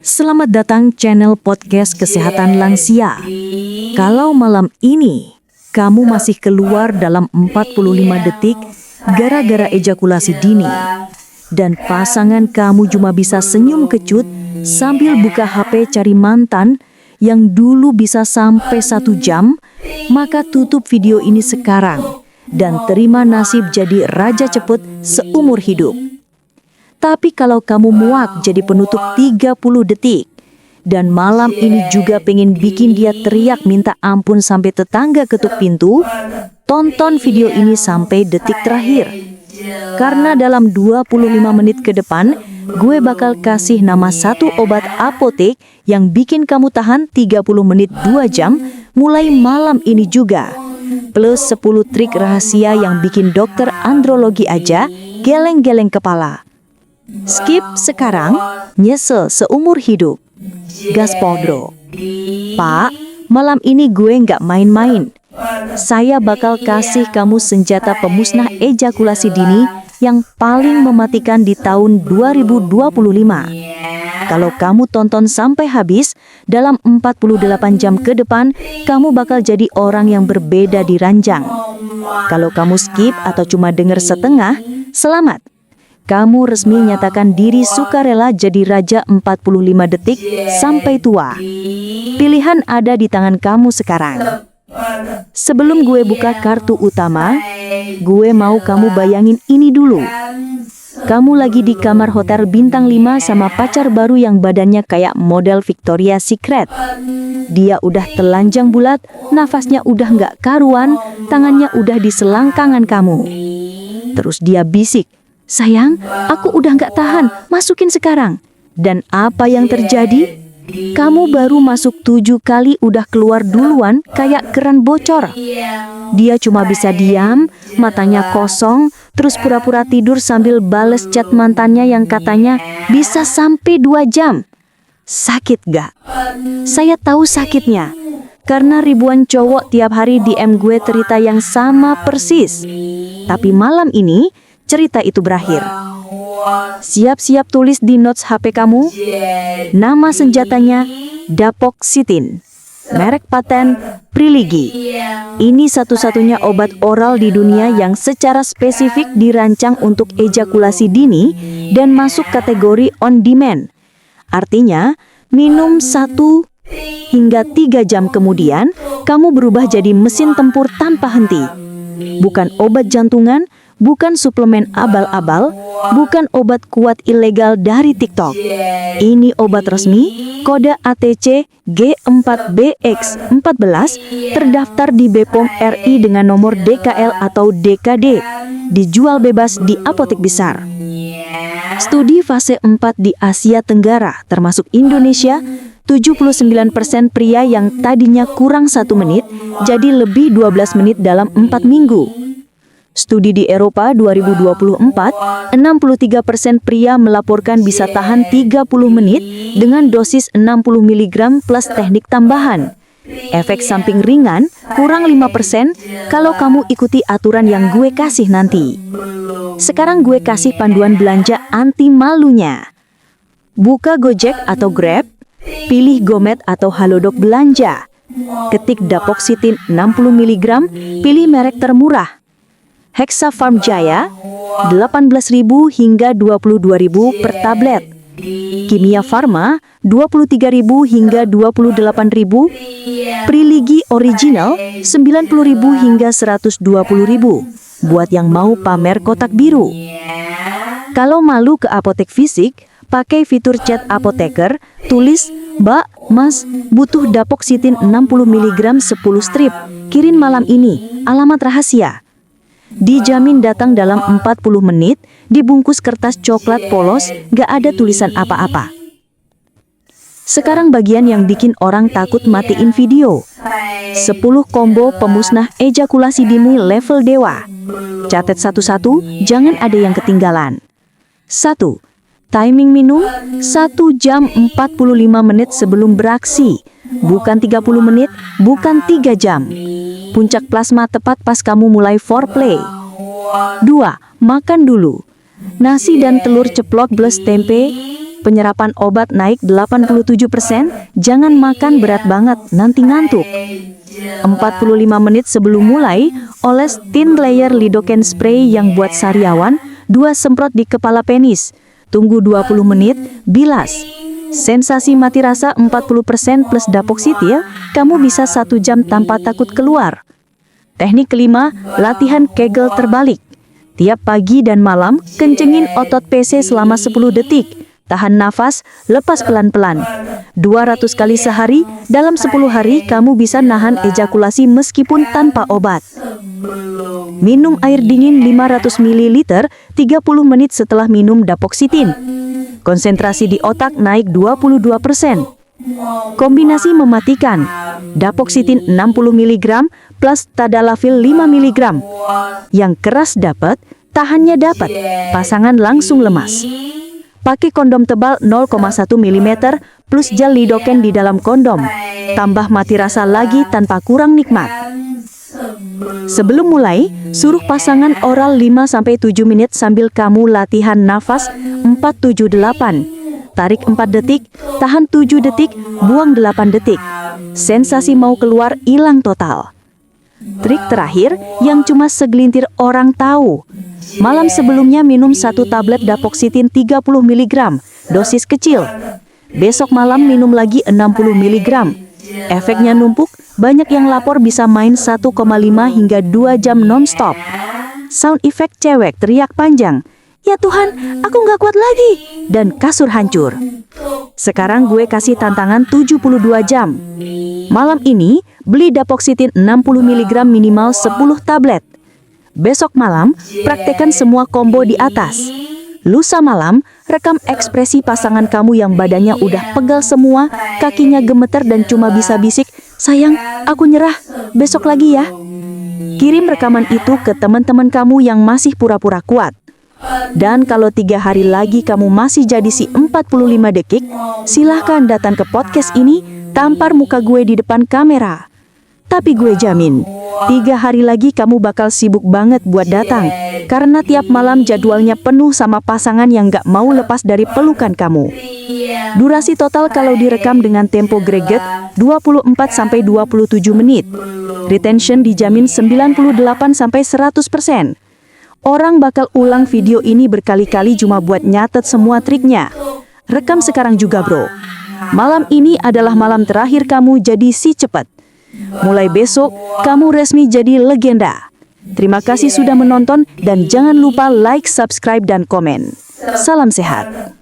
Selamat datang channel podcast Kesehatan Lansia. Kalau malam ini kamu masih keluar dalam 45 detik gara-gara ejakulasi dini dan pasangan kamu cuma bisa senyum kecut sambil buka HP cari mantan yang dulu bisa sampai 1 jam, maka tutup video ini sekarang dan terima nasib jadi raja cepet seumur hidup. Tapi kalau kamu muak jadi penutup 30 detik dan malam ini juga pengen bikin dia teriak minta ampun sampai tetangga ketuk pintu, tonton video ini sampai detik terakhir. Karena dalam 25 menit ke depan, gue bakal kasih nama satu obat apotek yang bikin kamu tahan 30 menit 2 jam mulai malam ini juga. Plus 10 trik rahasia yang bikin dokter andrologi aja geleng-geleng kepala. Skip sekarang, nyesel seumur hidup. Gaspol bro. Pak, malam ini gue nggak main-main. Saya bakal kasih kamu senjata pemusnah ejakulasi dini yang paling mematikan di tahun 2025. Kalau kamu tonton sampai habis, dalam 48 jam ke depan, kamu bakal jadi orang yang berbeda di ranjang. Kalau kamu skip atau cuma denger setengah, selamat. Kamu resmi nyatakan diri sukarela jadi raja 45 detik sampai tua. Pilihan ada di tangan kamu sekarang. Sebelum gue buka kartu utama, gue mau kamu bayangin ini dulu. Kamu lagi di kamar hotel bintang 5 sama pacar baru yang badannya kayak model Victoria's Secret. Dia udah telanjang bulat, nafasnya udah nggak karuan, tangannya udah di selangkangan kamu. Terus dia bisik, "Sayang, aku udah nggak tahan, masukin sekarang." Dan apa yang terjadi? Kamu baru masuk 7 kali udah keluar duluan kayak keran bocor. Dia cuma bisa diam, matanya kosong, terus pura-pura tidur sambil bales chat mantannya yang katanya bisa sampai 2 jam. Sakit gak? Saya tahu sakitnya. Karena ribuan cowok tiap hari DM gue cerita yang sama persis. Tapi malam ini, cerita itu berakhir. Siap-siap tulis di notes HP kamu. Nama senjatanya Dapoxitin. Merek paten Priligi. Ini satu-satunya obat oral di dunia yang secara spesifik dirancang untuk ejakulasi dini dan masuk kategori on demand. Artinya, minum 1 hingga 3 jam kemudian, kamu berubah jadi mesin tempur tanpa henti. Bukan obat jantungan, bukan suplemen abal-abal, bukan obat kuat ilegal dari TikTok. Ini obat resmi, kode ATC G4BX14, terdaftar di BPOM RI dengan nomor DKL atau DKD, dijual bebas di apotek besar. Studi fase 4 di Asia Tenggara, termasuk Indonesia, 79% pria yang tadinya kurang 1 menit, jadi lebih 12 menit dalam 4 minggu. Studi di Eropa 2024, 63% pria melaporkan bisa tahan 30 menit dengan dosis 60 mg plus teknik tambahan. Efek samping ringan, kurang 5% kalau kamu ikuti aturan yang gue kasih nanti. Sekarang gue kasih panduan belanja anti malunya. Buka Gojek atau Grab, pilih Gomet atau Halodoc belanja. Ketik Dapoxitin 60 mg, pilih merek termurah. Hexa Farm Jaya, 18.000 hingga 22.000 per tablet. Kimia Farma, 23.000 hingga 28.000. Priligi Original, 90.000 hingga 120.000. Buat yang mau pamer kotak biru. Kalau malu ke apotek fisik, pakai fitur chat apoteker, tulis, "Mbak, Mas, butuh Dapoxitin 60 mg 10 strip. Kirim malam ini, alamat rahasia." Dijamin datang dalam 40 menit, dibungkus kertas coklat polos, gak ada tulisan apa-apa. Sekarang bagian yang bikin orang takut matiin video. 10 combo pemusnah ejakulasi dini level dewa. Catat satu-satu, jangan ada yang ketinggalan. 1. Timing minum 1 jam 45 menit sebelum beraksi. Bukan 30 menit, bukan 3 jam. Puncak plasma tepat pas kamu mulai foreplay. 2. Makan dulu. Nasi dan telur ceplok plus tempe Penyerapan obat naik 87%, jangan makan berat banget, nanti ngantuk. 45 menit sebelum mulai, oles thin layer lidocaine spray yang buat sariawan, 2 semprot di kepala penis. Tunggu 20 menit, bilas. Sensasi mati rasa 40% plus dapoxetil, kamu bisa 1 jam tanpa takut keluar. Teknik kelima, latihan Kegel terbalik. Tiap pagi dan malam, kencengin otot PC selama 10 detik. Tahan nafas, lepas pelan-pelan. 200 kali sehari, dalam 10 hari kamu bisa nahan ejakulasi meskipun tanpa obat. Minum air dingin 500 ml 30 menit setelah minum dapoxitin. Konsentrasi di otak naik 22%. Kombinasi mematikan. Dapoxitin 60 mg plus tadalafil 5 mg. Yang keras dapat, tahannya dapat. Pasangan langsung lemas. Pakai kondom tebal 0,1 mm plus gel lidocaine di dalam kondom. Tambah mati rasa lagi tanpa kurang nikmat. Sebelum mulai, suruh pasangan oral 5-7 menit sambil kamu latihan nafas 4-7-8. Tarik 4 detik, tahan 7 detik, buang 8 detik. Sensasi mau keluar hilang total. Trik terakhir yang cuma segelintir orang tahu. Malam sebelumnya minum 1 tablet dapoxitin 30 mg, dosis kecil. Besok malam minum lagi 60 mg. Efeknya numpuk, banyak yang lapor bisa main 1,5 hingga 2 jam non-stop. Sound effect cewek teriak panjang. Ya Tuhan, aku nggak kuat lagi. Dan kasur hancur. Sekarang gue kasih tantangan 72 jam. Malam ini, beli dapoxitin 60 mg minimal 10 tablet. Besok malam, praktekkan semua combo di atas. Lusa malam, rekam ekspresi pasangan kamu yang badannya udah pegal semua, kakinya gemeter dan cuma bisa bisik, sayang, aku nyerah, besok lagi ya. Kirim rekaman itu ke teman-teman kamu yang masih pura-pura kuat. Dan kalau 3 hari lagi kamu masih jadi si 45 detik, silahkan datang ke podcast ini, tampar muka gue di depan kamera. Tapi gue jamin, 3 hari lagi kamu bakal sibuk banget buat datang, karena tiap malam jadwalnya penuh sama pasangan yang gak mau lepas dari pelukan kamu. Durasi total kalau direkam dengan tempo greget, 24-27 menit. Retention dijamin 98-100%. Orang bakal ulang video ini berkali-kali cuma buat nyatet semua triknya. Rekam sekarang juga bro. Malam ini adalah malam terakhir kamu jadi si cepat. Mulai besok, kamu resmi jadi legenda. Terima kasih sudah menonton dan jangan lupa like, subscribe, dan komen. Salam sehat.